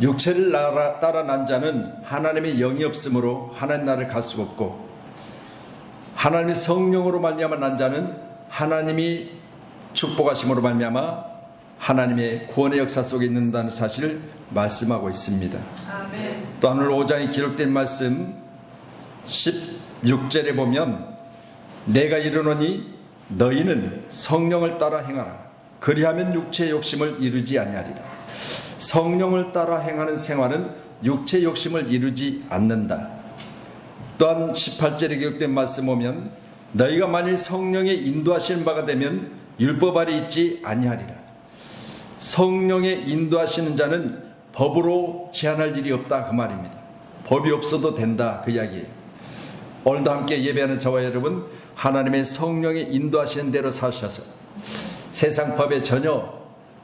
육체를 따라 난 자는 하나님의 영이 없으므로 하나님 나라를 갈 수가 없고, 하나님의 성령으로 말미암아 난 자는 하나님이 축복하심으로 말미암아 하나님의 구원의 역사 속에 있는다는 사실을 말씀하고 있습니다. 아멘. 또 오늘 5장에 기록된 말씀 16절에 보면, 내가 이르노니 너희는 성령을 따라 행하라. 그리하면 육체의 욕심을 이루지 아니하리라. 성령을 따라 행하는 생활은 육체의 욕심을 이루지 않는다. 또한 18절에 기록된 말씀 보면, 너희가 만일 성령의 인도하시는 바가 되면 율법 아래 있지 아니하리라. 성령의 인도하시는 자는 법으로 제한할 일이 없다, 그 말입니다. 법이 없어도 된다, 그 이야기예요. 오늘도 함께 예배하는 저와 여러분, 하나님의 성령의 인도하시는 대로 사셔서 세상 법에 전혀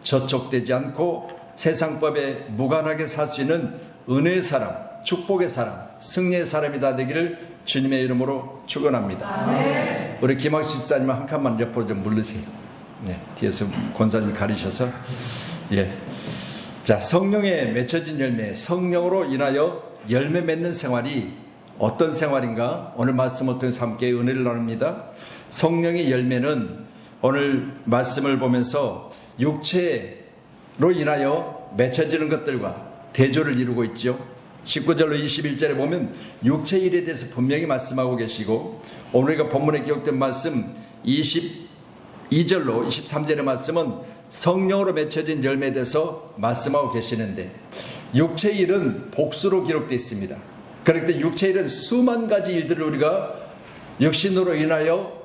저촉되지 않고 세상 법에 무관하게 살 수 있는 은혜의 사람, 축복의 사람, 승리의 사람이 다 되기를 주님의 이름으로 축원합니다. 우리 김학수 집사님 한 칸만 옆으로 좀 물르세요. 네, 뒤에서 권사님 가리셔서. 예. 자, 성령에 맺혀진 열매, 성령으로 인하여 열매 맺는 생활이 어떤 생활인가? 오늘 말씀을 통해서 함께 은혜를 나눕니다. 성령의 열매는 오늘 말씀을 보면서 육체로 인하여 맺혀지는 것들과 대조를 이루고 있죠. 19절로 21절에 보면 육체의 일에 대해서 분명히 말씀하고 계시고, 오늘 우리가 본문에 기록된 말씀 22절로 23절의 말씀은 성령으로 맺혀진 열매에 대해서 말씀하고 계시는데, 육체의 일은 복수로 기록되어 있습니다. 그렇기 때문에 육체의 일은 수만 가지 일들을 우리가 육신으로 인하여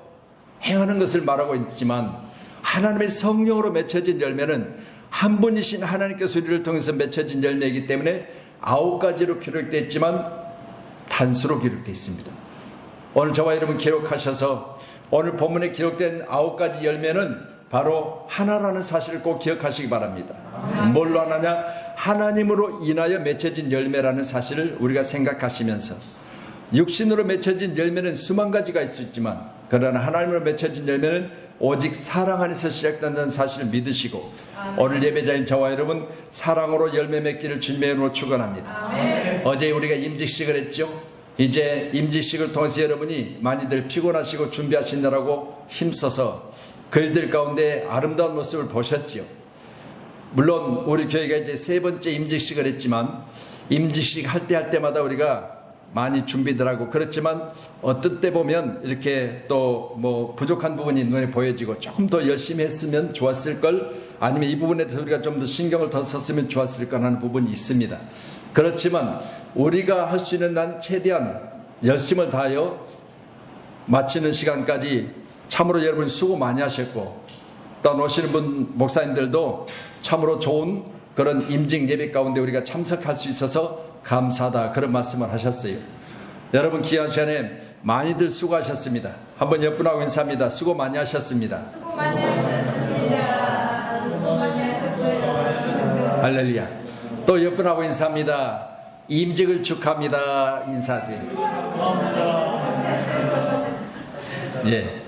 행하는 것을 말하고 있지만, 하나님의 성령으로 맺혀진 열매는 한 분이신 하나님께서 우리를 통해서 맺혀진 열매이기 때문에 9가지로 기록되어 있지만 단수로 기록되어 있습니다. 오늘 저와 여러분 기록하셔서 오늘 본문에 기록된 9가지 열매는 바로 하나라는 사실을 꼭 기억하시기 바랍니다. 뭘로 하나냐? 하나님으로 인하여 맺혀진 열매라는 사실을 우리가 생각하시면서, 육신으로 맺혀진 열매는 수만 가지가 있을 수 있지만, 그러나 하나님으로 맺혀진 열매는 오직 사랑 안에서 시작된다는 사실을 믿으시고, 오늘 예배자인 저와 여러분 사랑으로 열매 맺기를 주님의 이름으로 축원합니다. 어제 우리가 임직식을 했죠. 이제 임직식을 통해서 여러분이 많이들 피곤하시고 준비하시느라고 힘써서 그들들 가운데 아름다운 모습을 보셨지요. 물론 우리 교회가 이제 3번째 임직식을 했지만, 임직식 할 때마다 우리가 많이 준비들 하고 그렇지만, 어떤 때 보면 이렇게 또 뭐 부족한 부분이 눈에 보여지고, 조금 더 열심히 했으면 좋았을 걸, 아니면 이 부분에 대해서 우리가 좀 더 신경을 더 썼으면 좋았을 걸 하는 부분이 있습니다. 그렇지만 우리가 할 수 있는 한 최대한 열심을 다하여 마치는 시간까지 참으로 여러분 수고 많이 하셨고, 또 오시는 분 목사님들도 참으로 좋은 그런 임직 예배 가운데 우리가 참석할 수 있어서 감사하다, 그런 말씀을 하셨어요. 여러분 귀한 시간에 많이들 수고하셨습니다. 한번 옆분하고 인사합니다. 수고 많이 하셨습니다. 수고 많이 하셨습니다. 수고 많이 하셨어요. 할렐루야. 또 옆분하고 인사합니다. 임직을 축하합니다. 인사하세요. 예.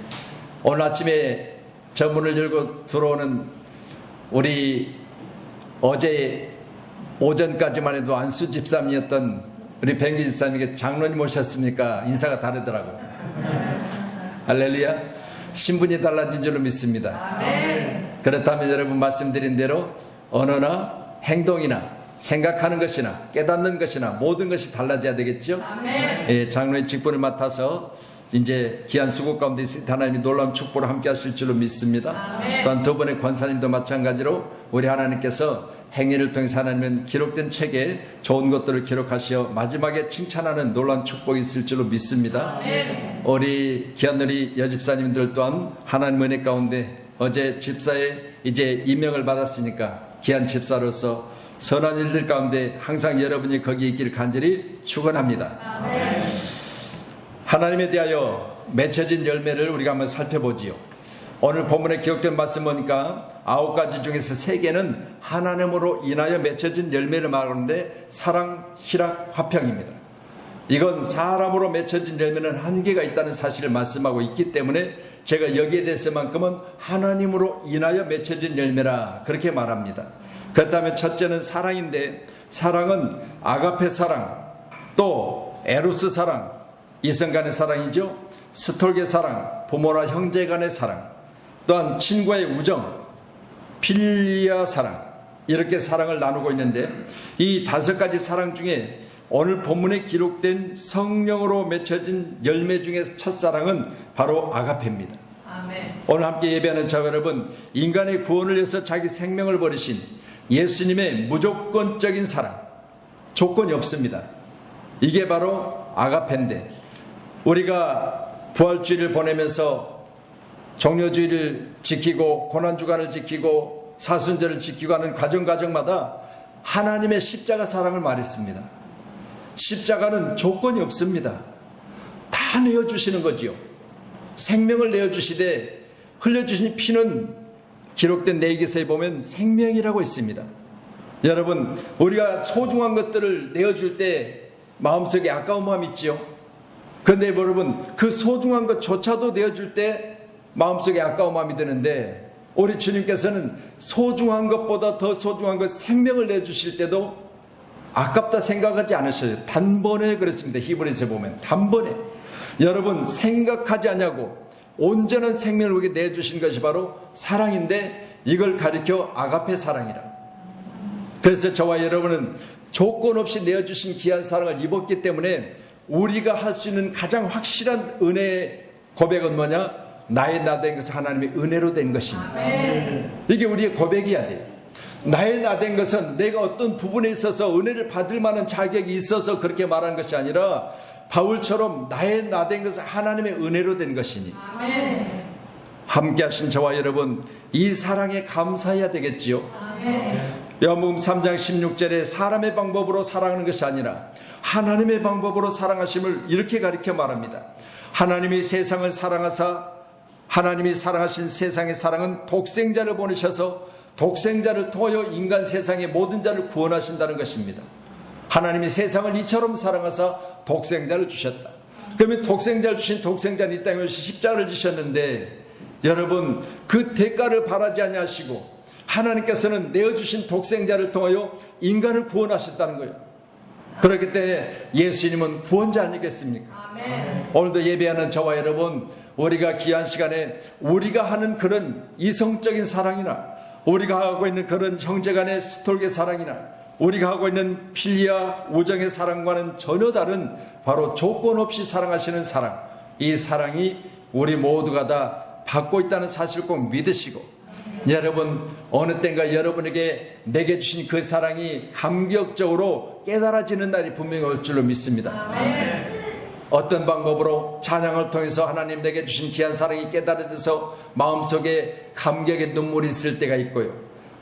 오늘 아침에 저 문을 열고 들어오는 우리 어제 오전까지만 해도 안수 집사님이었던 우리 백미 집사님에게 장로님 오셨습니까? 인사가 다르더라고요. 할렐루야. 신분이 달라진 줄로 믿습니다. 아멘. 그렇다면 여러분 말씀드린 대로 언어나 행동이나 생각하는 것이나 깨닫는 것이나 모든 것이 달라져야 되겠죠. 아멘. 예, 장로의 직분을 맡아서 이제 귀한 수고 가운데 하나님이 놀라운 축복을 함께 하실 줄로 믿습니다. 아멘. 또한 두 분의 권사님도 마찬가지로 우리 하나님께서 행위를 통해서 하나님은 기록된 책에 좋은 것들을 기록하시어 마지막에 칭찬하는 놀라운 축복이 있을 줄로 믿습니다. 아멘. 우리 귀한 우리 여집사님들 또한 하나님 은혜 가운데 어제 집사에 이제 임명을 받았으니까 귀한 집사로서 선한 일들 가운데 항상 여러분이 거기에 있기를 간절히 축원합니다. 아멘. 하나님에 대하여 맺혀진 열매를 우리가 한번 살펴보지요. 오늘 본문에 기록된 말씀 보니까 9가지 중에서 3개는 하나님으로 인하여 맺혀진 열매를 말하는데, 사랑, 희락, 화평입니다. 이건 사람으로 맺혀진 열매는 한계가 있다는 사실을 말씀하고 있기 때문에 제가 여기에 대해서만큼은 하나님으로 인하여 맺혀진 열매라 그렇게 말합니다. 그렇다면 첫째는 사랑인데, 사랑은 아가페 사랑, 또 에로스 사랑, 이성 간의 사랑이죠. 스톨게 사랑, 부모나 형제 간의 사랑, 또한 친구의 우정, 필리아 사랑, 이렇게 사랑을 나누고 있는데, 이 5가지 사랑 중에 오늘 본문에 기록된 성령으로 맺혀진 열매 중에 첫사랑은 바로 아가페입니다. 아멘. 오늘 함께 예배하는 저 여러분, 인간의 구원을 위해서 자기 생명을 버리신 예수님의 무조건적인 사랑, 조건이 없습니다. 이게 바로 아가페인데, 우리가 부활주의를 보내면서 종료주의를 지키고 고난주간을 지키고 사순절을 지키고 하는 과정마다 하나님의 십자가 사랑을 말했습니다. 십자가는 조건이 없습니다. 다 내어주시는 거지요. 생명을 내어주시되 흘려주신 피는 기록된 레위기서에 보면 생명이라고 있습니다. 여러분, 우리가 소중한 것들을 내어줄 때 마음속에 아까운 마음이 있지요. 그런데 여러분, 그 소중한 것조차도 내어줄 때 마음속에 아까운 마음이 드는데, 우리 주님께서는 소중한 것보다 더 소중한 것, 생명을 내주실 때도 아깝다 생각하지 않으셔요. 단번에 그랬습니다. 히브리서에 보면 단번에. 여러분, 생각하지 않냐고 온전한 생명을 우리에게 내주신 것이 바로 사랑인데, 이걸 가리켜 아가페 사랑이라. 그래서 저와 여러분은 조건 없이 내어주신 귀한 사랑을 입었기 때문에 우리가 할 수 있는 가장 확실한 은혜의 고백은 뭐냐? 나의 나 된 것은 하나님의 은혜로 된 것입니다. 아멘. 이게 우리의 고백이어야 돼요. 나의 나 된 것은 내가 어떤 부분에 있어서 은혜를 받을 만한 자격이 있어서 그렇게 말하는 것이 아니라, 바울처럼 나의 나 된 것은 하나님의 은혜로 된 것이니, 아멘. 함께 하신 저와 여러분, 이 사랑에 감사해야 되겠지요. 아멘. 요한복음 3장 16절에 사람의 방법으로 사랑하는 것이 아니라 하나님의 방법으로 사랑하심을 이렇게 가리켜 말합니다. 하나님이 세상을 사랑하사, 하나님이 사랑하신 세상의 사랑은 독생자를 보내셔서 독생자를 통하여 인간 세상의 모든 자를 구원하신다는 것입니다. 하나님이 세상을 이처럼 사랑하사 독생자를 주셨다. 그러면 독생자를 주신 독생자는 이 땅에 오셔서 십자가를 지셨는데, 여러분, 그 대가를 바라지 아니하시고 하나님께서는 내어주신 독생자를 통하여 인간을 구원하셨다는 거예요. 그렇기 때문에 예수님은 구원자 아니겠습니까? 아멘. 오늘도 예배하는 저와 여러분, 우리가 귀한 시간에 우리가 하는 그런 이성적인 사랑이나 우리가 하고 있는 그런 형제간의 스톨게 사랑이나 우리가 하고 있는 필리아 우정의 사랑과는 전혀 다른 바로 조건 없이 사랑하시는 사랑, 이 사랑이 우리 모두가 다 받고 있다는 사실을 꼭 믿으시고, 여러분, 어느 때인가 여러분에게 내게 주신 그 사랑이 감격적으로 깨달아지는 날이 분명히 올 줄로 믿습니다. 아멘. 어떤 방법으로? 찬양을 통해서 하나님 내게 주신 귀한 사랑이 깨달아져서 마음속에 감격의 눈물이 있을 때가 있고요.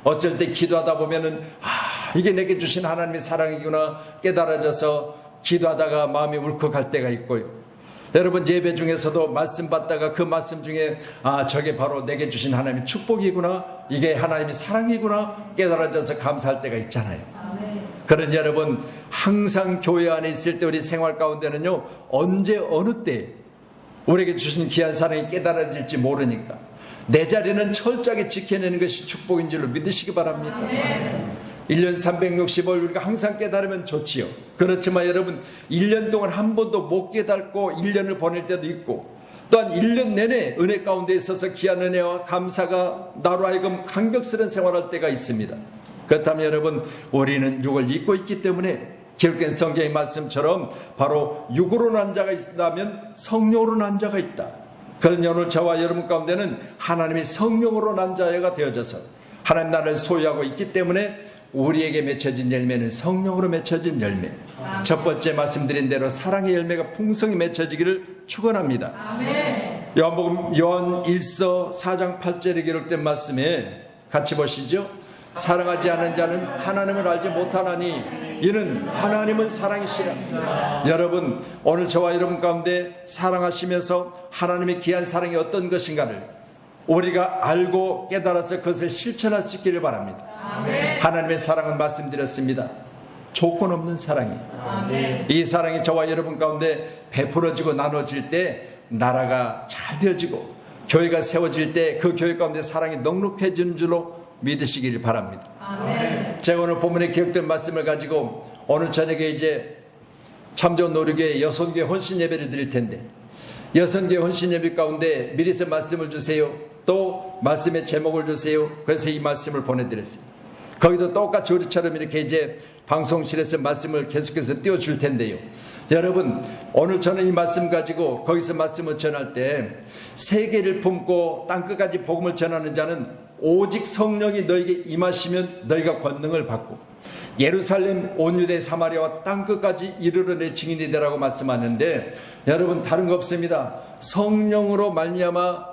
어쩔 때 기도하다 보면은 이게 내게 주신 하나님의 사랑이구나 깨달아져서 기도하다가 마음이 울컥할 때가 있고요. 여러분, 예배 중에서도 말씀 받다가 그 말씀 중에 저게 바로 내게 주신 하나님의 축복이구나, 이게 하나님의 사랑이구나 깨달아져서 감사할 때가 있잖아요. 그런 여러분, 항상 교회 안에 있을 때 우리 생활 가운데는요, 언제 어느 때 우리에게 주신 귀한 사랑이 깨달아질지 모르니까 내 자리는 철저하게 지켜내는 것이 축복인 줄로 믿으시기 바랍니다. 1년 365일 우리가 항상 깨달으면 좋지요. 그렇지만 여러분, 1년 동안 한 번도 못 깨닫고 1년을 보낼 때도 있고, 또한 1년 내내 은혜 가운데 있어서 귀한 은혜와 감사가 나로 하여금 감격스러운 생활할 때가 있습니다. 그렇다면 여러분, 우리는 육을 입고 있기 때문에 기록된 성경의 말씀처럼 바로 육으로 난 자가 있다면 성령으로 난 자가 있다. 그런 오늘 저와 여러분 가운데는 하나님의 성령으로 난 자가 되어져서 하나님 나라를 소유하고 있기 때문에 우리에게 맺혀진 열매는 성령으로 맺혀진 열매. 첫 번째 말씀드린 대로 사랑의 열매가 풍성히 맺혀지기를 축원합니다. 아멘. 요한복음 요한 1서 4장 8절에 기록된 말씀에 같이 보시죠. 사랑하지 않은 자는 하나님을 알지 못하나니 이는 하나님은 사랑이시라. 여러분, 오늘 저와 여러분 가운데 사랑하시면서 하나님의 귀한 사랑이 어떤 것인가를 우리가 알고 깨달아서 그것을 실천할 수 있기를 바랍니다. 아멘. 하나님의 사랑은 말씀드렸습니다. 조건 없는 사랑이. 아멘. 이 사랑이 저와 여러분 가운데 베풀어지고 나눠질 때 나라가 잘 되어지고 교회가 세워질 때 그 교회 가운데 사랑이 넉넉해지는 줄로 믿으시기를 바랍니다. 아멘. 제가 오늘 본문에 기록된 말씀을 가지고 오늘 저녁에 이제 참좋은 노류교회 여선교회 혼신 예배를 드릴 텐데, 여선교회 혼신 예배 가운데 미리서 말씀을 주세요, 또 말씀의 제목을 주세요. 그래서 이 말씀을 보내드렸어요. 거기도 똑같이 우리처럼 이렇게 이제 방송실에서 말씀을 계속해서 띄워줄 텐데요. 여러분, 오늘 저는 이 말씀 가지고 거기서 말씀을 전할 때 세계를 품고 땅끝까지 복음을 전하는 자는 오직 성령이 너에게 임하시면 너희가 권능을 받고 예루살렘 온 유대 사마리아와 땅끝까지 이르러 내 증인이 되라고 말씀하는데, 여러분 다른 거 없습니다. 성령으로 말미암아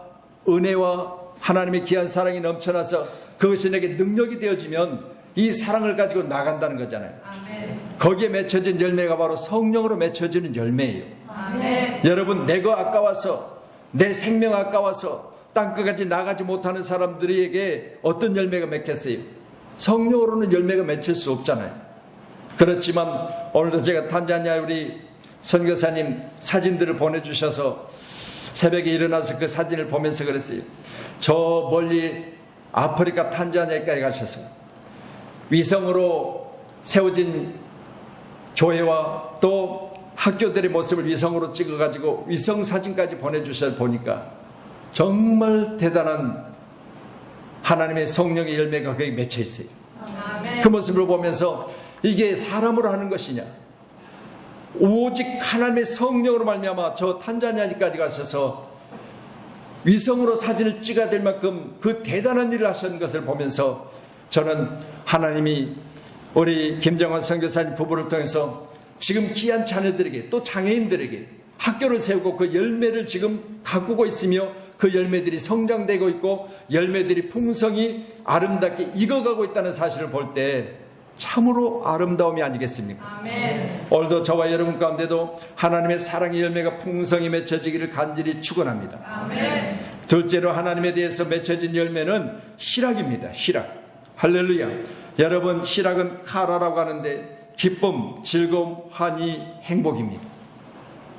은혜와 하나님의 귀한 사랑이 넘쳐나서 그것이 내게 능력이 되어지면 이 사랑을 가지고 나간다는 거잖아요. 아멘. 거기에 맺혀진 열매가 바로 성령으로 맺혀지는 열매예요. 아멘. 여러분, 내가 아까워서, 내 생명 아까워서 땅끝까지 나가지 못하는 사람들에게 어떤 열매가 맺겠어요? 성령으로는 열매가 맺힐 수 없잖아요. 그렇지만 오늘도 제가 탄자니아 우리 선교사님 사진들을 보내주셔서 새벽에 일어나서 그 사진을 보면서 그랬어요. 저 멀리 아프리카 탄자니아까지 가셔서 위성으로 세워진 교회와 또 학교들의 모습을 위성으로 찍어가지고 위성 사진까지 보내주셔서 보니까 정말 대단한 하나님의 성령의 열매가 거기에 맺혀 있어요. 아멘. 그 모습을 보면서 이게 사람으로 하는 것이냐, 오직 하나님의 성령으로 말미암아 저 탄자니아까지 가셔서 위성으로 사진을 찍어야 될 만큼 그 대단한 일을 하신 것을 보면서 저는 하나님이 우리 김정환 선교사님 부부를 통해서 지금 귀한 자녀들에게 또 장애인들에게 학교를 세우고 그 열매를 지금 가꾸고 있으며 그 열매들이 성장되고 있고 열매들이 풍성히 아름답게 익어가고 있다는 사실을 볼 때 참으로 아름다움이 아니겠습니까? 아멘. 오늘도 저와 여러분 가운데도 하나님의 사랑의 열매가 풍성히 맺혀지기를 간절히 축원합니다. 아멘. 둘째로 하나님에 대해서 맺혀진 열매는 희락입니다. 희락. 할렐루야. 여러분, 희락은 카라라고 하는데 기쁨, 즐거움, 환희, 행복입니다.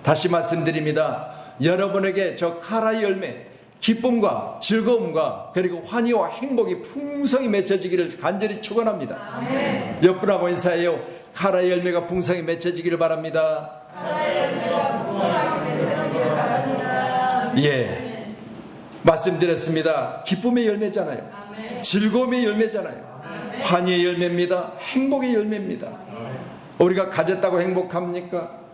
다시 말씀드립니다. 여러분에게 저 카라의 열매, 기쁨과 즐거움과 그리고 환희와 행복이 풍성히 맺혀지기를 간절히 축원합니다. 아멘. 옆분하고 인사해요. 카라의 열매가 풍성히 맺혀지기를 바랍니다. 카라의 열매가 풍성하게 맺혀지기를 바랍니다. 예, 말씀드렸습니다. 기쁨의 열매잖아요. 아멘. 즐거움의 열매잖아요. 아멘. 환희의 열매입니다. 행복의 열매입니다. 우리가 가졌다고 행복합니까?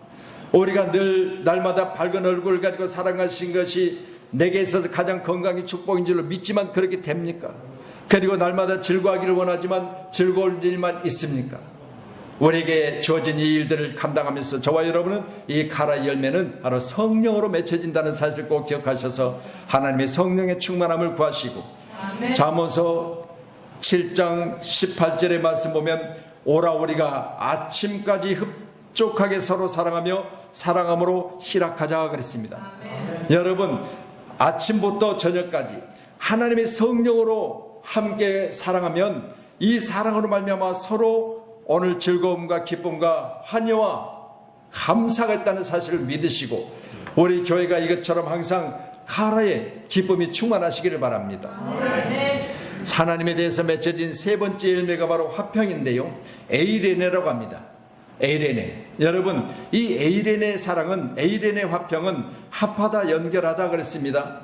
우리가 늘 날마다 밝은 얼굴을 가지고 살아가신 것이 내게 있어서 가장 건강의 축복인 줄로 믿지만 그렇게 됩니까? 그리고 날마다 즐거워하기를 원하지만 즐거울 일만 있습니까? 우리에게 주어진 이 일들을 감당하면서 저와 여러분은 이 카라의 열매는 바로 성령으로 맺혀진다는 사실을 꼭 기억하셔서 하나님의 성령의 충만함을 구하시고, 아멘. 잠언서 7장 18절의 말씀 보면 오라 우리가 아침까지 흡족하게 서로 사랑하며 사랑함으로 희락하자 그랬습니다. 아멘. 여러분, 아침부터 저녁까지 하나님의 성령으로 함께 사랑하면 이 사랑으로 말미암아 서로 오늘 즐거움과 기쁨과 환희와 감사가 있다는 사실을 믿으시고 우리 교회가 이것처럼 항상 카라의 기쁨이 충만하시기를 바랍니다. 아멘. 하나님에 대해서 맺혀진 세 번째 열매가 바로 화평인데요, 에이레네라고 합니다. 에이레네. 여러분, 이 에이레네 사랑은, 에이레네 화평은 합하다, 연결하다 그랬습니다.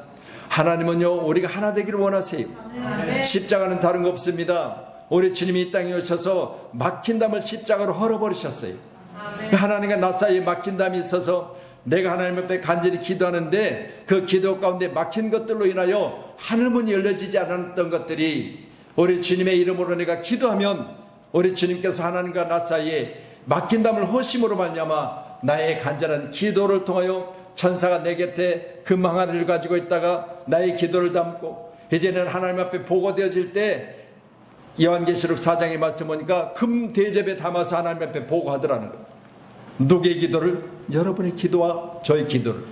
하나님은요, 우리가 하나 되기를 원하세요. 아멘. 십자가는 다른 거 없습니다. 우리 주님이 이 땅에 오셔서 막힌 담을 십자가로 헐어버리셨어요. 아멘. 하나님과 나 사이에 막힌 담이 있어서 내가 하나님 앞에 간절히 기도하는데 그 기도 가운데 막힌 것들로 인하여 하늘문이 열려지지 않았던 것들이 우리 주님의 이름으로 내가 기도하면 우리 주님께서 하나님과 나 사이에 막힌 담을 허심으로 말미암아 나의 간절한 기도를 통하여 천사가 내 곁에 금 항아리를 가지고 있다가 나의 기도를 담고 이제는 하나님 앞에 보고되어질 때 요한계시록 4장의 말씀 보니까 금 대접에 담아서 하나님 앞에 보고하더라는 거예요. 누구의 기도를? 여러분의 기도와 저의 기도를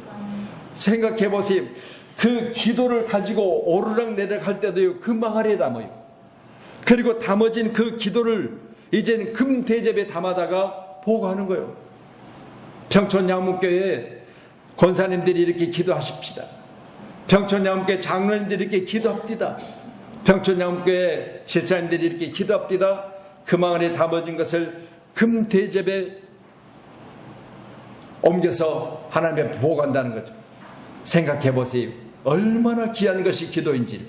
생각해 보세요. 그 기도를 가지고 오르락내리락 할 때도 금 항아리에 담아요. 그리고 담아진 그 기도를 이제는 금 대접에 담아다가 보고하는 거예요. 평촌양문교회 권사님들이 이렇게 기도하십시다. 평촌양문교회 장로님들이 이렇게 기도합시다. 평촌양교회 집사님들이 이렇게 기도합디다 그 마을에 담아진 것을 금대접에 옮겨서 하나님 앞에 보고한다는 거죠. 생각해 보세요. 얼마나 귀한 것이 기도인지.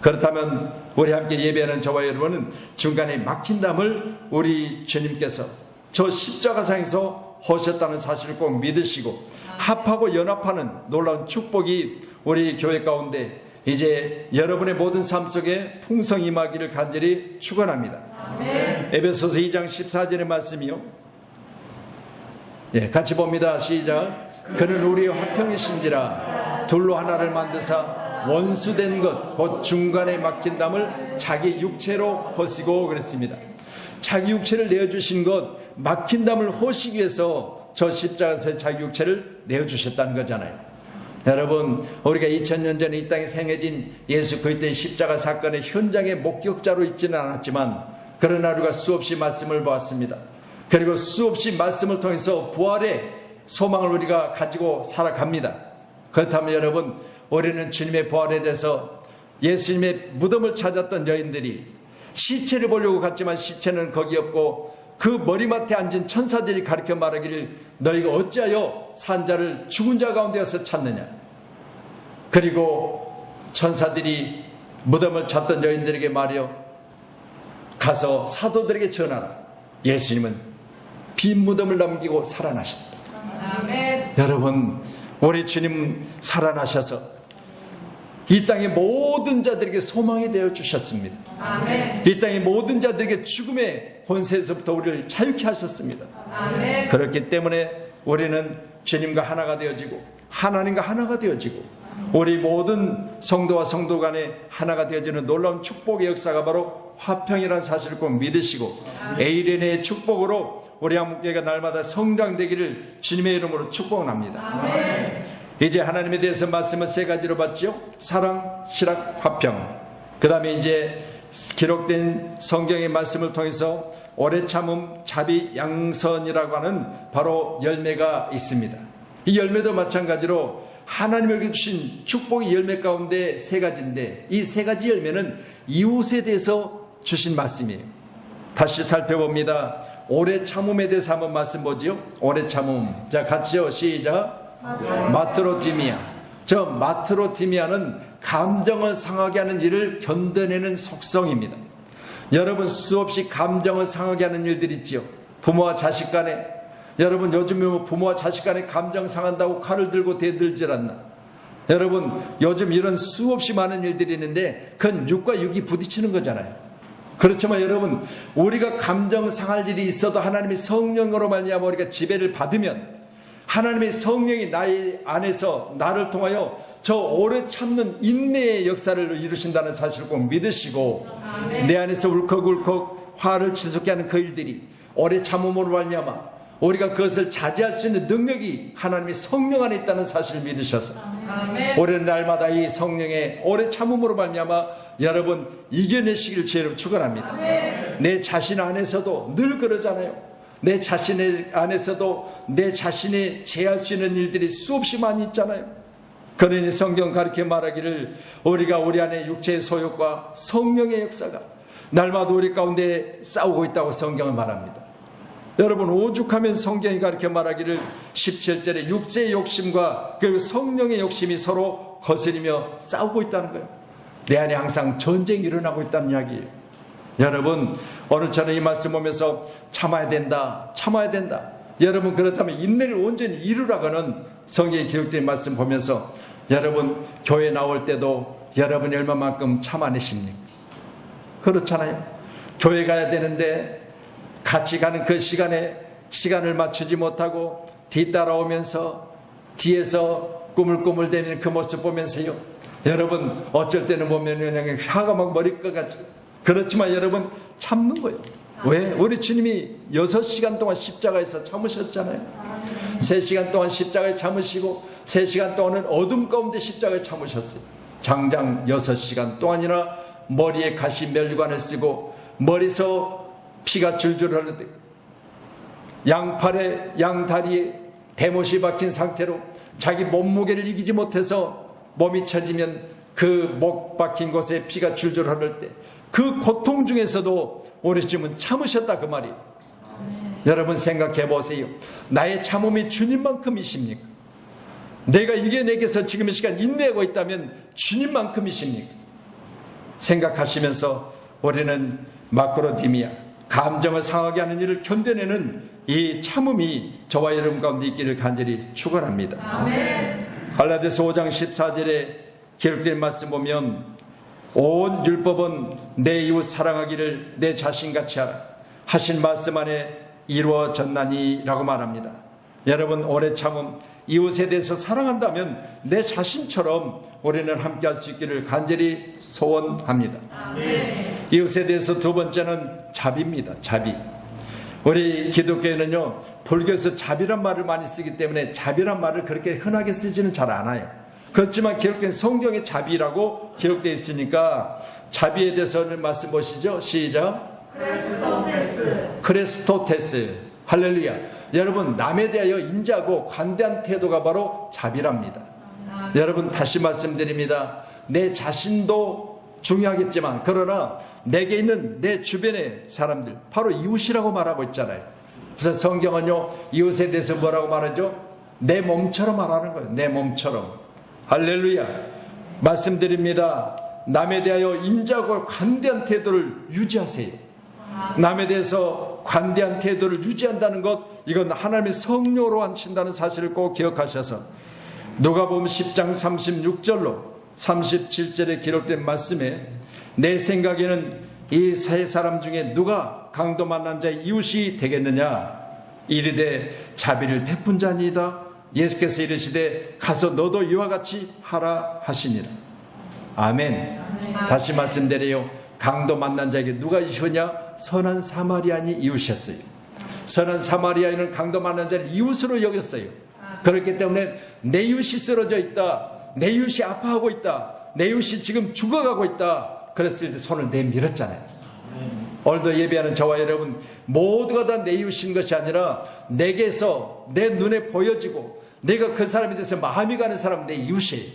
그렇다면 우리 함께 예배하는 저와 여러분은 중간에 막힌 담을 우리 주님께서 저 십자가상에서 하셨다는 사실을 꼭 믿으시고 합하고 연합하는 놀라운 축복이 우리 교회 가운데 이제 여러분의 모든 삶 속에 풍성히 임하기를 간절히 축원합니다. 에베소서 2장 14절의 말씀이요. 같이 봅니다. 시작. 그는 우리의 화평이신지라 둘로 하나를 만드사 원수된 것 곧 중간에 막힌 담을 자기 육체로 허시고 그랬습니다. 자기 육체를 내어주신 것, 막힌 담을 허시기 위해서 저 십자가에서 자기 육체를 내어주셨다는 거잖아요. 여러분, 우리가 2000년 전에 이 땅에 생해진 예수 그리스도의 십자가 사건의 현장의 목격자로 있지는 않았지만 그러나 우리가 수없이 말씀을 보았습니다. 그리고 수없이 말씀을 통해서 부활의 소망을 우리가 가지고 살아갑니다. 그렇다면 여러분, 우리는 주님의 부활에 대해서 예수님의 무덤을 찾았던 여인들이 시체를 보려고 갔지만 시체는 거기 없고 그 머리맡에 앉은 천사들이 가르쳐 말하기를 너희가 어찌하여 산 자를 죽은 자 가운데에서 찾느냐. 그리고 천사들이 무덤을 찾던 여인들에게 말이요, 가서 사도들에게 전하라. 예수님은 빈 무덤을 남기고 살아나셨다. 아멘. 여러분, 우리 주님 살아나셔서 이 땅의 모든 자들에게 소망이 되어 주셨습니다. 아멘. 이 땅의 모든 자들에게 죽음의 권세에서부터 우리를 자유케 하셨습니다. 아멘. 그렇기 때문에 우리는 주님과 하나가 되어지고 하나님과 하나가 되어지고 우리 모든 성도와 성도 간에 하나가 되어지는 놀라운 축복의 역사가 바로 화평이라는 사실을 꼭 믿으시고 에이렌의 축복으로 우리 한국교회가 날마다 성장되기를 주님의 이름으로 축복합니다. 아멘. 이제 하나님에 대해서 말씀을 세 가지로 봤죠. 사랑, 희락, 화평. 그 다음에 이제 기록된 성경의 말씀을 통해서 오래 참음, 자비, 양선이라고 하는 바로 열매가 있습니다. 이 열매도 마찬가지로 하나님에게 주신 축복의 열매 가운데 세 가지인데 이 세 가지 열매는 이웃에 대해서 주신 말씀이에요. 다시 살펴봅니다. 오래 참음에 대해서 한번 말씀 보지요. 오래 참음. 자, 같이요. 시작. 마트로티미아. 저 마트로티미아는 감정을 상하게 하는 일을 견뎌내는 속성입니다. 여러분, 수없이 감정을 상하게 하는 일들이 있지요. 부모와 자식 간에. 여러분, 요즘 부모와 자식 간에 감정 상한다고 칼을 들고 대들질 않나. 여러분, 요즘 이런 수없이 많은 일들이 있는데 그건 육과 육이 부딪히는 거잖아요. 그렇지만 여러분, 우리가 감정 상할 일이 있어도 하나님의 성령으로 말미암아 우리가 지배를 받으면 하나님의 성령이 나의 안에서 나를 통하여 저 오래 참는 인내의 역사를 이루신다는 사실을 꼭 믿으시고 내 안에서 울컥울컥 화를 지속케 하는 그 일들이 오래 참음으로 말미암아 우리가 그것을 자제할 수 있는 능력이 하나님의 성령 안에 있다는 사실을 믿으셔서 오랜 날마다 이 성령의 오래 참음으로 말미암아 여러분 이겨내시기를 주의로 축원합니다. 내 자신 안에서도 늘 그러잖아요. 내 자신 안에서도 내 자신이 제할 수 있는 일들이 수없이 많이 있잖아요. 그러니 성경 가르쳐 말하기를 우리가 우리 안에 육체의 소욕과 성령의 역사가 날마다 우리 가운데 싸우고 있다고 성경은 말합니다. 여러분, 오죽하면 성경이 가르쳐 말하기를 17절에 육체의 욕심과 그리고 성령의 욕심이 서로 거스리며 싸우고 있다는 거예요. 내 안에 항상 전쟁이 일어나고 있다는 이야기예요. 여러분, 오늘 저는 이 말씀 보면서 참아야 된다. 여러분, 그렇다면 인내를 온전히 이루라고는 성경에 기록된 말씀 보면서 여러분, 교회 나올 때도 여러분이 얼마만큼 참아내십니까? 그렇잖아요. 교회 가야 되는데 같이 가는 그 시간에 시간을 맞추지 못하고 뒤따라오면서 뒤에서 꾸물꾸물대는 그 모습 보면서요, 여러분 어쩔 때는 보면 그냥 혀가 막 머리 꺼가지고. 그렇지만 여러분 참는 거예요. 왜? 우리 주님이 6시간 동안 십자가에서 참으셨잖아요. 3시간 동안 십자가에 참으시고 3시간 동안은 어둠 가운데 십자가에 참으셨어요. 장장 6시간 동안이나 머리에 가시 멸관을 쓰고 머리에서 피가 줄줄 흐르듯 양팔에 양다리에 대못이 박힌 상태로 자기 몸무게를 이기지 못해서 몸이 처지면 그 목 박힌 곳에 피가 줄줄 흐를 때 그 고통 중에서도 우리 주님은 참으셨다 그 말이에요. 여러분 생각해 보세요. 나의 참음이 주님만큼이십니까? 내가 이겨내게서 지금 이 시간 인내하고 있다면 주님만큼이십니까? 생각하시면서 우리는 마크로디미아, 감정을 상하게 하는 일을 견뎌내는 이 참음이 저와 여러분 가운데 있기를 간절히 축원합니다. 아멘. 갈라디아서 5장 14절에 기록된 말씀 보면 온 율법은 내 이웃 사랑하기를 내 자신같이 하라 하신 말씀 안에 이루어졌나니 라고 말합니다. 여러분 오래 참음, 이웃에 대해서 사랑한다면 내 자신처럼 우리는 함께할 수 있기를 간절히 소원합니다. 아멘. 이웃에 대해서 두 번째는 자비입니다. 자비. 우리 기독교에는요, 불교에서 자비란 말을 많이 쓰기 때문에 자비란 말을 그렇게 흔하게 쓰지는 잘 않아요. 그렇지만 기록된 성경에 자비라고 기록되어 있으니까 자비에 대해서는 말씀 보시죠. 시작. 크레스토테스. 할렐루야. 여러분, 남에 대하여 인자하고 관대한 태도가 바로 자비랍니다. 여러분, 다시 말씀드립니다. 내 자신도 중요하겠지만 그러나 내게 있는 내 주변의 사람들, 바로 이웃이라고 말하고 있잖아요. 그래서 성경은요, 이웃에 대해서 뭐라고 말하죠? 내 몸처럼 말하는 거예요. 내 몸처럼. 할렐루야. 말씀드립니다. 남에 대하여 인자하고 관대한 태도를 유지하세요. 남에 대해서 관대한 태도를 유지한다는 것, 이건 하나님의 성령으로 하신다는 사실을 꼭 기억하셔서 누가복음 10장 36절로 37절에 기록된 말씀에 내 생각에는 이 세 사람 중에 누가 강도 만난 자의 이웃이 되겠느냐? 이르되 자비를 베푼 자니이다. 예수께서 이르시되 가서 너도 이와 같이 하라 하시니라. 아멘. 다시 말씀드려요. 강도 만난 자에게 누가 이웃이냐? 선한 사마리아인이 이웃이었어요. 선한 사마리아인은 강도 만난 자를 이웃으로 여겼어요. 그렇기 때문에 내 이웃이 쓰러져 있다, 내 이웃이 아파하고 있다, 내 이웃이 지금 죽어가고 있다, 그랬을 때 손을 내밀었잖아요. 오늘도 예배하는 저와 여러분 모두가 다 내 이웃인 것이 아니라 내게서 내 눈에 보여지고 내가 그 사람에 대해서 마음이 가는 사람은 내 이웃이에요.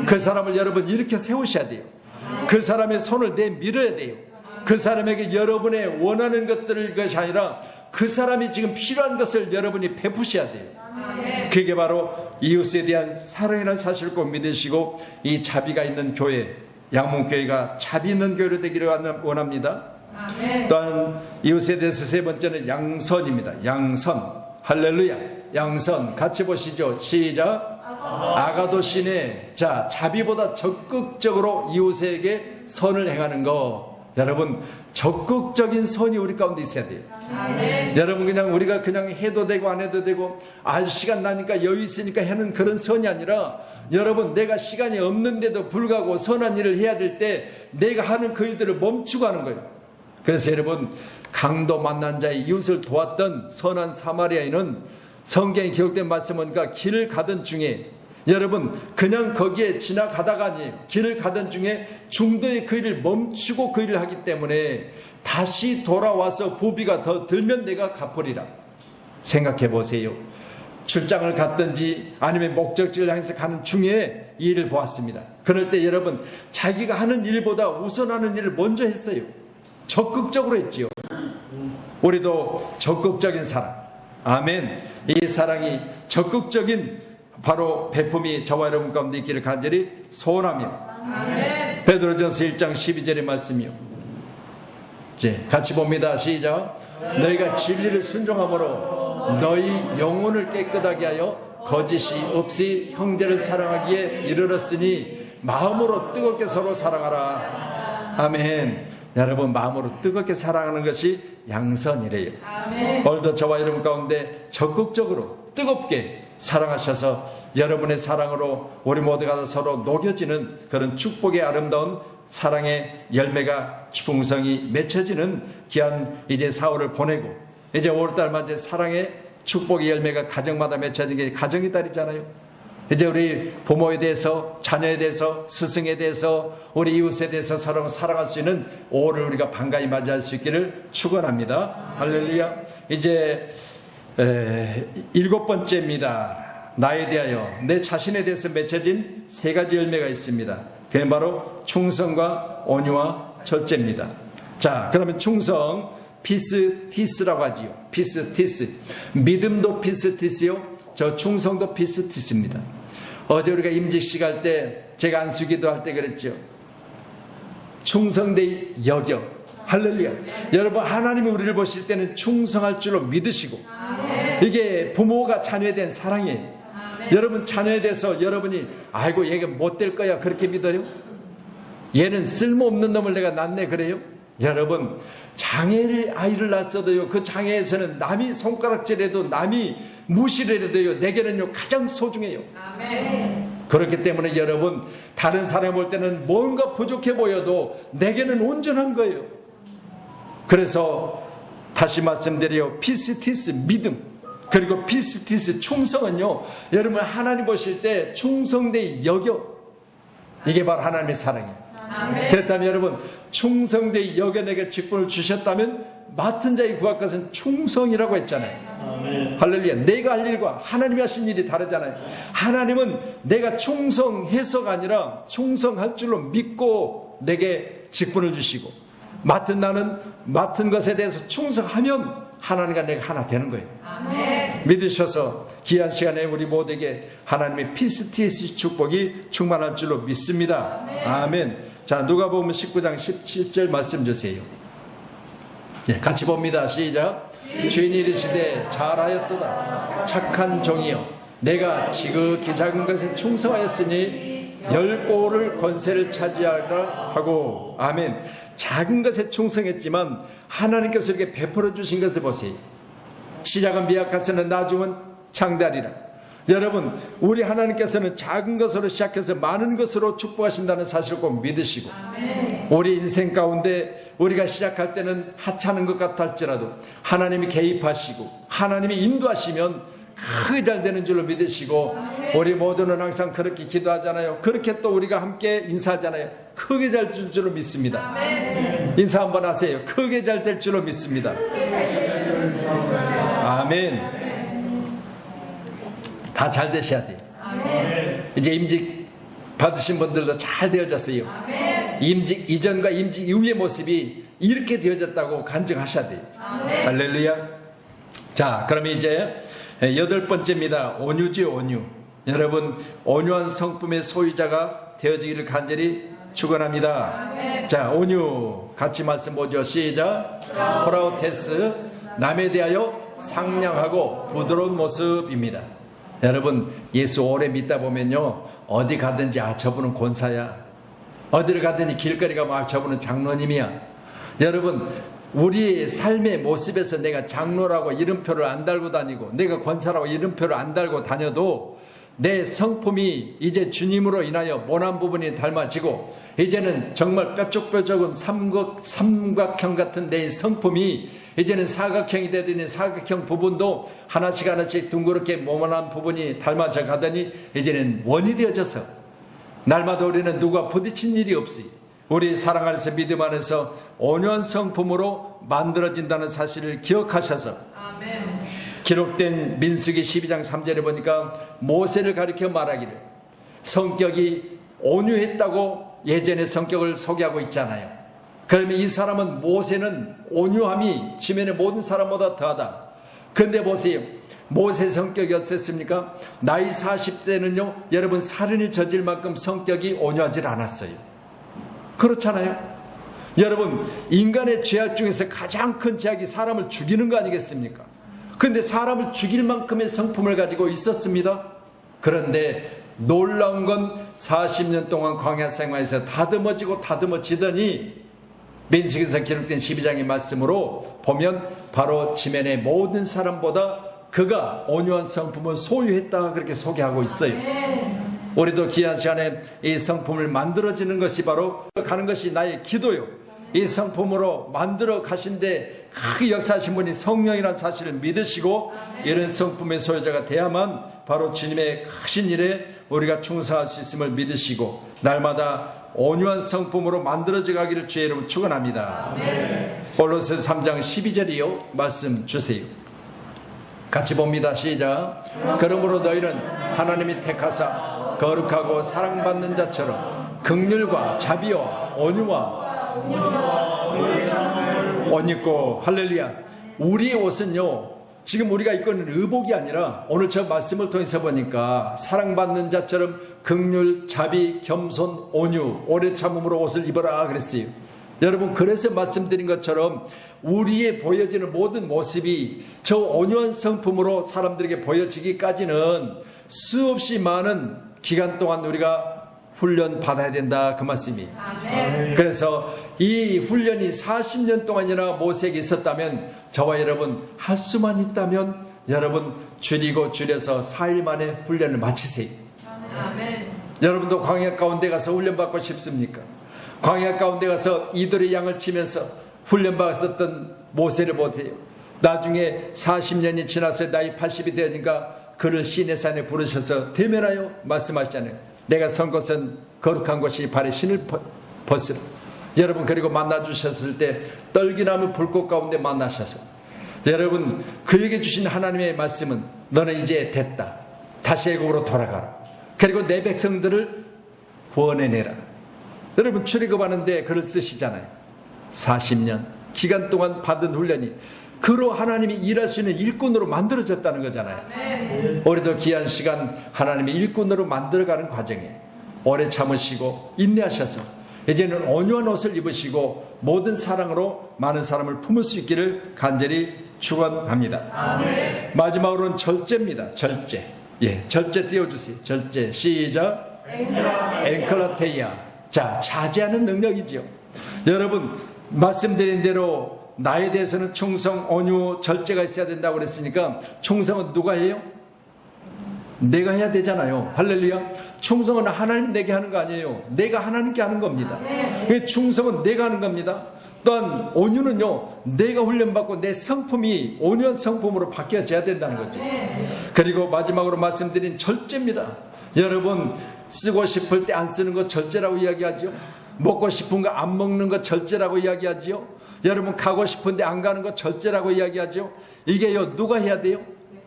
그 사람을 여러분 이렇게 세우셔야 돼요. 그 사람의 손을 내밀어야 돼요. 그 사람에게 여러분의 원하는 것들을 것이 아니라 그 사람이 지금 필요한 것을 여러분이 베푸셔야 돼요. 그게 바로 이웃에 대한 사랑이라는 사실을 꼭 믿으시고 이 자비가 있는 교회, 양문교회가 자비 있는 교회로 되기를 원합니다. 또한 이웃에 대해서 세 번째는 양선입니다. 양선. 할렐루야. 양선. 같이 보시죠. 시작. 아가도시네. 자, 자비보다 적극적으로 이웃에게 선을 행하는 거. 여러분, 적극적인 선이 우리 가운데 있어야 돼요. 여러분, 그냥 우리가 그냥 해도 되고 안 해도 되고 시간 나니까 여유 있으니까 하는 그런 선이 아니라, 여러분, 내가 시간이 없는데도 불구하고 선한 일을 해야 될 때 내가 하는 그 일들을 멈추고 하는 거예요. 그래서 여러분, 강도 만난 자의 이웃을 도왔던 선한 사마리아인은 성경에 기록된 말씀은 길을 가던 중에, 여러분, 그냥 거기에 지나가다가 아니에요. 길을 가던 중에 중도에 그 일을 멈추고 그 일을 하기 때문에 다시 돌아와서 부비가 더 들면 내가 갚으리라. 생각해 보세요. 출장을 갔든지 아니면 목적지를 향해서 가는 중에 이 일을 보았습니다. 그럴 때 여러분, 자기가 하는 일보다 우선하는 일을 먼저 했어요. 적극적으로 했지요. 우리도 적극적인 사랑, 아멘. 이 사랑이 적극적인 바로 베품이 저와 여러분 가운데 있기를 간절히 소원하며, 아멘. 베드로전서 1장 12절의 말씀이요. 이제 같이 봅니다. 시작. 너희가 진리를 순종함으로 너희 영혼을 깨끗하게 하여 거짓이 없이 형제를 사랑하기에 이르렀으니 마음으로 뜨겁게 서로 사랑하라. 아멘. 여러분, 마음으로 뜨겁게 사랑하는 것이 양선이래요. 아멘. 오늘도 저와 여러분 가운데 적극적으로 뜨겁게 사랑하셔서 여러분의 사랑으로 우리 모두가 서로 녹여지는 그런 축복의 아름다운 사랑의 열매가 풍성히 맺혀지는 귀한 이제 4월을 보내고, 이제 5월달 맞이 사랑의 축복의 열매가 가정마다 맺혀지는 게 가정의 달이잖아요. 이제 우리 부모에 대해서, 자녀에 대해서, 스승에 대해서, 우리 이웃에 대해서 서로 사랑할 수 있는 5월을 우리가 반가이 맞이할 수 있기를 축원합니다. 할렐루야. 이제 7번째입니다. 나에 대하여, 내 자신에 대해서 맺혀진 3가지 열매가 있습니다. 그게 바로 충성과 온유와 절제입니다. 자, 그러면 충성, 피스티스라고 하지요. 피스티스. 믿음도 피스티스요. 저 충성도 피스티스입니다. 어제 우리가 임직식 할 때, 제가 안수기도 할 때 그랬죠. 충성되 여겨. 할렐루야. 여러분, 하나님이 우리를 보실 때는 충성할 줄로 믿으시고, 이게 부모가 자녀에 대한 사랑이에요. 여러분, 자녀에 대해서 여러분이 아이고 얘가 못될 거야 그렇게 믿어요? 얘는 쓸모없는 놈을 내가 낳네 그래요? 여러분, 장애를 아이를 낳았어도요, 그 장애에서는 남이 손가락질해도 남이 무시를 해도요, 내게는요 가장 소중해요. 그렇기 때문에 여러분, 다른 사람 볼 때는 뭔가 부족해 보여도 내게는 온전한 거예요. 그래서 다시 말씀드려요. 피스티스 믿음, 그리고 피스티스 충성은요, 여러분 하나님 보실 때 충성되 여겨. 이게 바로 하나님의 사랑이에요. 그렇다면 여러분, 충성되 여겨 내게 직분을 주셨다면 맡은 자의 구할 것은 충성이라고 했잖아요. 할렐루야. 내가 할 일과 하나님이 하신 일이 다르잖아요. 하나님은 내가 충성해서가 아니라 충성할 줄로 믿고 내게 직분을 주시고, 나는 맡은 것에 대해서 충성하면 하나님과 내가 하나 되는 거예요. 믿으셔서 귀한 시간에 우리 모두에게 하나님의 피스티스 축복이 충만할 줄로 믿습니다. 아멘. 자, 누가복음 19장 17절 말씀 주세요. 예, 같이 봅니다. 시작. 주인이 이르시되 잘하였도다 착한 종이여, 내가 지극히 작은 것에 충성하였으니 10고를 권세를 차지하라 하고. 아멘. 작은 것에 충성했지만 하나님께서 이렇게 베풀어 주신 것을 보세요. 시작은 미약하서는 나중은 장대하리라. 여러분, 우리 하나님께서는 작은 것으로 시작해서 많은 것으로 축복하신다는 사실을 꼭 믿으시고, 우리 인생 가운데 우리가 시작할 때는 하찮은 것 같아 할지라도 하나님이 개입하시고 하나님이 인도하시면 크게 잘 되는 줄로 믿으시고, 우리 모두는 항상 그렇게 기도하잖아요. 그렇게 또 우리가 함께 인사하잖아요. 크게 잘 될 줄로 믿습니다. 인사 한번 하세요. 크게 잘 될 줄로 믿습니다. 아멘. 다 잘 되셔야 돼요. 이제 임직 받으신 분들도 잘 되어졌어요. 임직 이전과 임직 이후의 모습이 이렇게 되어졌다고 간증하셔야 돼요. 할렐루야. 자, 그러면 이제 8번째입니다. 온유지, 온유. 여러분, 온유한 성품의 소유자가 되어지기를 간절히 축원합니다. 자, 온유 같이 말씀 보죠. 시작. 프라우테스, 남에 대하여 상냥하고 부드러운 모습입니다. 여러분, 예수 오래 믿다 보면요, 어디 가든지 저분은 권사야, 어디를 가든지 길거리 가면 저분은 장로님이야. 여러분, 우리의 삶의 모습에서 내가 장로라고 이름표를 안 달고 다니고 내가 권사라고 이름표를 안 달고 다녀도 내 성품이 이제 주님으로 인하여 모난 부분이 닮아지고, 이제는 정말 뾰족뾰족한 삼각형 같은 내 성품이 이제는 사각형이 되더니 사각형 부분도 하나씩 둥그렇게 모난 부분이 닮아져 가더니 이제는 원이 되어져서 날마다 우리는 누가 부딪힌 일이 없이 우리 사랑 안에서 믿음 안에서 온유한 성품으로 만들어진다는 사실을 기억하셔서, 기록된 민수기 12장 3절에 보니까 모세를 가리켜 말하기를 성격이 온유했다고 예전의 성격을 소개하고 있잖아요. 그러면 이 사람은, 모세는 온유함이 지면의 모든 사람보다 더하다. 그런데 보세요, 모세 성격이 어땠습니까? 나이 40대는요 여러분, 살인을 저질 만큼 성격이 온유하지 않았어요. 그렇잖아요. 여러분, 인간의 죄악 중에서 가장 큰 죄악이 사람을 죽이는 거 아니겠습니까? 그런데 사람을 죽일 만큼의 성품을 가지고 있었습니다. 그런데 놀라운 건 40년 동안 광야 생활에서 다듬어지더니 민수기에서 기록된 12장의 말씀으로 보면 바로 지면의 모든 사람보다 그가 온유한 성품을 소유했다, 그렇게 소개하고 있어요. 우리도 귀한 시간에 이 성품을 만들어지는 것이 바로 가는 것이 나의 기도요. 이 성품으로 만들어 가신데 크게 역사하신 분이 성령이라는 사실을 믿으시고, 이런 성품의 소유자가 돼야만 바로 주님의 크신 일에 우리가 충성할 수 있음을 믿으시고, 날마다 온유한 성품으로 만들어져 가기를 주의 이름으로 축원합니다. 골로새서 3장 12절이요 말씀 주세요. 같이 봅니다. 시작. 그러므로 너희는 하나님이 택하사 거룩하고 사랑받는 자처럼 긍휼과 자비와 온유와 옷 입고 할렐루야. 우리의 옷은요 지금 우리가 입고 있는 의복이 아니라 오늘 저 말씀을 통해서 보니까 사랑받는 자처럼 긍휼, 자비, 겸손, 온유, 오래 참음으로 옷을 입어라 그랬어요. 여러분 그래서 말씀드린 것처럼 우리의 보여지는 모든 모습이 저 온유한 성품으로 사람들에게 보여지기까지는 수없이 많은 기간 동안 우리가 훈련 받아야 된다 그 말씀이. 아멘. 그래서 이 훈련이 40년 동안이나 모세에게 있었다면 저와 여러분 할 수만 있다면 여러분 줄이고 줄여서 4일 만에 훈련을 마치세요. 아멘. 여러분도 광야 가운데 가서 훈련받고 싶습니까? 광야 가운데 가서 이들의 양을 치면서 훈련받았던 모세를 보세요. 나중에 40년이 지나서 나이 80이 되니까 그를 시내산에 부르셔서 대면하여 말씀하시잖아요. 내가 선 곳은 거룩한 곳이 발에 신을 벗으라. 여러분 그리고 만나주셨을 때 떨기나무 불꽃 가운데 만나셔서 여러분 그에게 주신 하나님의 말씀은 너는 이제 됐다. 다시 애국으로 돌아가라. 그리고 내 백성들을 구원해내라. 여러분 출애굽하는데 글을 쓰시잖아요. 40년 기간 동안 받은 훈련이 그로 하나님이 일할 수 있는 일꾼으로 만들어졌다는 거잖아요. 아멘. 올해도 귀한 시간 하나님이 일꾼으로 만들어가는 과정에 오래 참으시고 인내하셔서 이제는 온유한 옷을 입으시고 모든 사랑으로 많은 사람을 품을 수 있기를 간절히 축원합니다. 아멘. 마지막으로는 절제입니다. 절제. 예, 절제 띄워주세요. 절제. 시작. 앵클라테이아. 자, 자제하는 능력이지요. 여러분 말씀드린 대로 나에 대해서는 충성, 온유, 절제가 있어야 된다고 그랬으니까 충성은 누가 해요? 내가 해야 되잖아요. 할렐루야. 충성은 하나님 내게 하는 거 아니에요. 내가 하나님께 하는 겁니다. 충성은 내가 하는 겁니다. 또한 온유는요 내가 훈련받고 내 성품이 온유한 성품으로 바뀌어져야 된다는 거죠. 그리고 마지막으로 말씀드린 절제입니다. 여러분 쓰고 싶을 때 안 쓰는 거 절제라고 이야기하죠. 먹고 싶은 거 안 먹는 거 절제라고 이야기하지요. 여러분 가고 싶은데 안 가는 거 절제라고 이야기하죠. 이게요 누가 해야 돼요?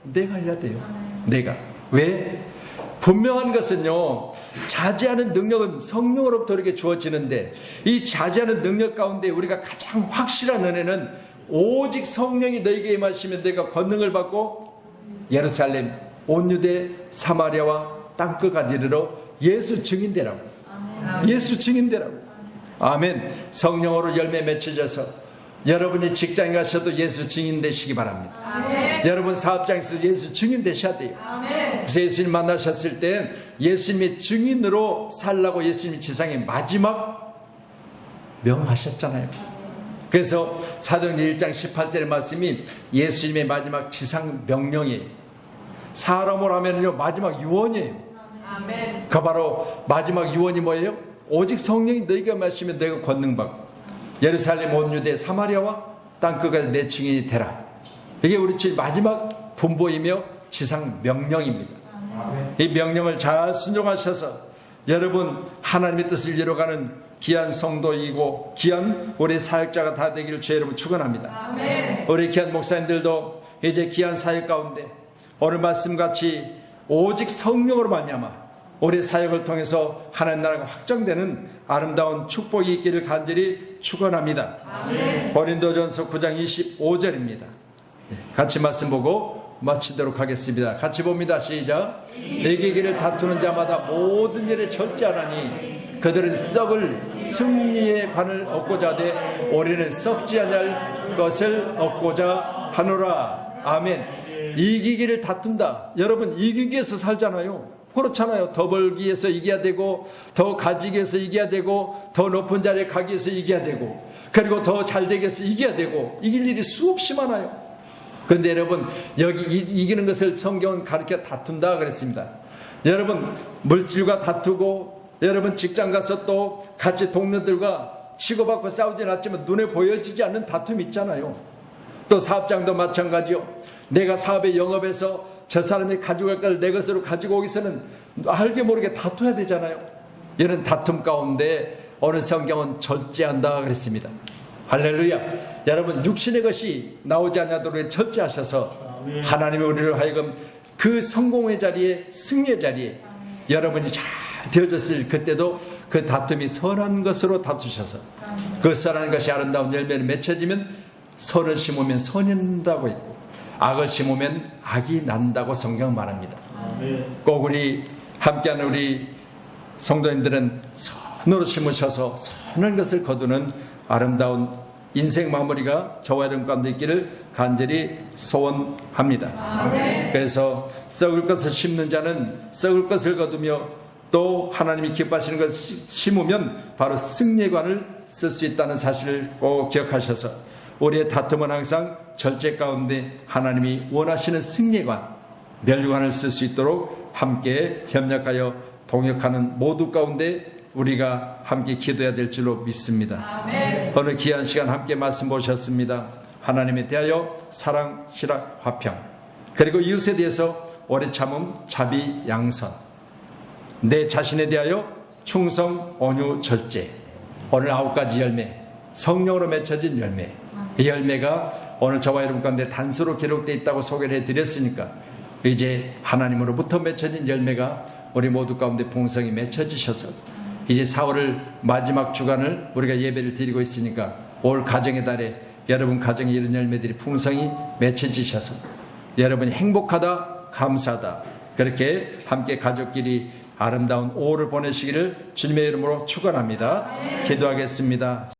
내가 해야 돼요. 내가. 왜? 분명한 것은요 자제하는 능력은 성령으로부터 이렇게 주어지는데 이 자제하는 능력 가운데 우리가 가장 확실한 은혜는 오직 성령이 너에게 임하시면 내가 권능을 받고 예루살렘 온 유대 사마리아와 땅끝까지 이르러 예수 증인되라고. 예수 증인되라고. 아멘. 성령으로 열매 맺혀져서 여러분이 직장에 가셔도 예수 증인 되시기 바랍니다. 아멘. 여러분 사업장에서도 예수 증인 되셔야 돼요. 아멘. 그래서 예수님 만나셨을 때 예수님의 증인으로 살라고 예수님이 지상에 마지막 명하셨잖아요. 그래서 사도행전 1장 18절의 말씀이 예수님의 마지막 지상 명령이에요. 사람으로 하면요 마지막 유언이에요. 아멘. 그 바로 마지막 유언이 뭐예요? 오직 성령이 너희가 마시면 너희가 권능받고 예루살렘 온 유대 사마리아와 땅끝까지 내 증인이 되라. 이게 우리 주의 마지막 분보이며 지상 명령입니다. 이 명령을 잘 순종하셔서 여러분 하나님의 뜻을 이루어가는 귀한 성도이고 귀한 우리 사역자가 다 되기를 주의 이름으로 축원합니다. 아멘. 우리 귀한 목사님들도 이제 귀한 사역 가운데 오늘 말씀같이 오직 성령으로 말미암아 우리 사역을 통해서 하나님 나라가 확정되는 아름다운 축복이 있기를 간절히 축원합니다. 아멘. 고린도전서 9장 25절입니다. 같이 말씀 보고 마치도록 하겠습니다. 같이 봅니다. 시작. 내게 길을 다투는 자마다 모든 일에 절제하나니 그들은 썩을 승리의 관을 얻고자 하되 우리는 썩지 않을 것을 얻고자 하노라. 아멘. 이기기를 다툰다. 여러분 이기기 위해서 살잖아요. 그렇잖아요. 더 벌기 위해서 이겨야 되고 더 가지기 위해서 이겨야 되고 더 높은 자리에 가기 위해서 이겨야 되고 그리고 더 잘 되기 위해서 이겨야 되고 이길 일이 수없이 많아요. 그런데 여러분 여기 이기는 것을 성경은 가르쳐 다툰다 그랬습니다. 여러분 물질과 다투고 여러분 직장 가서 또 같이 동료들과 치고받고 싸우진 않지만 눈에 보여지지 않는 다툼이 있잖아요. 또 사업장도 마찬가지요. 내가 사업의 영업에서 저 사람이 가져갈 걸 내 것으로 가지고 오기 위해서는 알게 모르게 다투어야 되잖아요. 이런 다툼 가운데 오늘 성경은 절제한다 그랬습니다. 할렐루야. 여러분 육신의 것이 나오지 않도록 절제하셔서 하나님이 우리를 하여금 그 성공의 자리에 승리의 자리에 여러분이 잘 되어졌을 그때도 그 다툼이 선한 것으로 다투셔서 그 선한 것이 아름다운 열매를 맺혀지면 선을 심으면 선이 난다고 있고 악을 심으면 악이 난다고 성경은 말합니다. 꼭 우리 함께하는 우리 성도님들은 선으로 심으셔서 선한 것을 거두는 아름다운 인생 마무리가 저와 여러분 가운데 있기를 간절히 소원합니다. 그래서 썩을 것을 심는 자는 썩을 것을 거두며 또 하나님이 기뻐하시는 것을 심으면 바로 승리관을 쓸 수 있다는 사실을 꼭 기억하셔서 우리의 다툼은 항상 절제 가운데 하나님이 원하시는 승리관, 멸관을 쓸 수 있도록 함께 협력하여 동역하는 모두 가운데 우리가 함께 기도해야 될 줄로 믿습니다. 오늘 귀한 시간 함께 말씀 보셨습니다. 하나님에 대하여 사랑, 실학, 화평, 그리고 이웃에 대해서 오래 참음, 자비, 양선, 내 자신에 대하여 충성, 온유, 절제. 오늘 9가지 열매, 성령으로 맺혀진 열매. 이 열매가 오늘 저와 여러분 가운데 단수로 기록되어 있다고 소개를 해드렸으니까 이제 하나님으로부터 맺혀진 열매가 우리 모두 가운데 풍성히 맺혀지셔서 이제 4월을 마지막 주간을 우리가 예배를 드리고 있으니까 올 가정의 달에 여러분 가정에 이런 열매들이 풍성히 맺혀지셔서 여러분이 행복하다, 감사하다, 그렇게 함께 가족끼리 아름다운 5월을 보내시기를 주님의 이름으로 축원합니다. 기도하겠습니다.